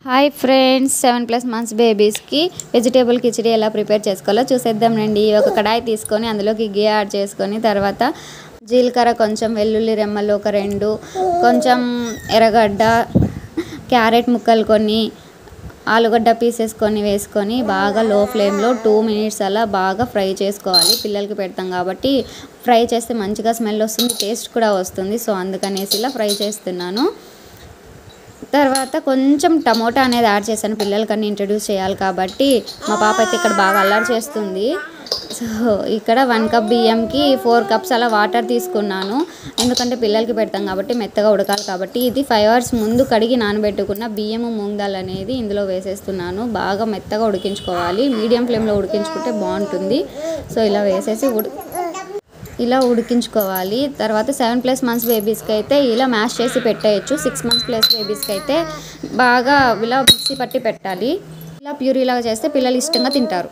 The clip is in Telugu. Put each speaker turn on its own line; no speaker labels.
హాయ్ ఫ్రెండ్స్, 7+ మంత్స్ బేబీస్కి వెజిటేబుల్ కిచడీ ఎలా ప్రిపేర్ చేసుకోవాలో చూసేద్దాం రండి. ఒక కడాయి తీసుకొని అందులోకి గీ యాడ్ చేసుకొని తర్వాత జీలకర్ర, కొంచెం వెల్లుల్లి రెమ్మలు ఒక 2, కొంచెం ఎర్రగడ్డ, క్యారెట్ ముక్కలు కొన్ని, ఆలుగడ్డ పీసెస్ కొన్ని వేసుకొని బాగా లో ఫ్లేమ్లో 2 మినిట్స్ అలా బాగా ఫ్రై చేసుకోవాలి. పిల్లలకి పెడతాం కాబట్టి ఫ్రై చేస్తే మంచిగా స్మెల్ వస్తుంది, టేస్ట్ కూడా వస్తుంది. సో అందుకనేసి ఇలా ఫ్రై చేస్తున్నాను. తర్వాత కొంచెం టమోటా అనేది యాడ్ చేశాను, పిల్లలకన్నీ ఇంట్రడ్యూస్ చేయాలి కాబట్టి. మా పాప అయితే ఇక్కడ బాగా అల్లరి చేస్తుంది. సో ఇక్కడ 1 కప్ బియ్యంకి 4 కప్స్ అలా వాటర్ తీసుకున్నాను. ఎందుకంటే పిల్లలకి పెడతాం కాబట్టి మెత్తగా ఉడకాలి కాబట్టి. ఇది 5 hours ముందు కడిగి నానబెట్టుకున్న బియ్యము, మూంగ్ దాల్ అనేది ఇందులో వేసేస్తున్నాను. బాగా మెత్తగా ఉడికించుకోవాలి, మీడియం ఫ్లేమ్లో ఉడికించుకుంటే బాగుంటుంది. సో ఇలా వేసేసి ఇలా ఉడికించుకోవాలి. తర్వాత 7+ మంత్స్ బేబీస్కి అయితే ఇలా మ్యాష్ చేసి పెట్టేయచ్చు. 6 months+ బేబీస్కి అయితే బాగా ఇలా మిక్సీ పట్టి పెట్టాలి. ఇలా ప్యూరీ లాగా చేస్తే పిల్లలు ఇష్టంగా తింటారు.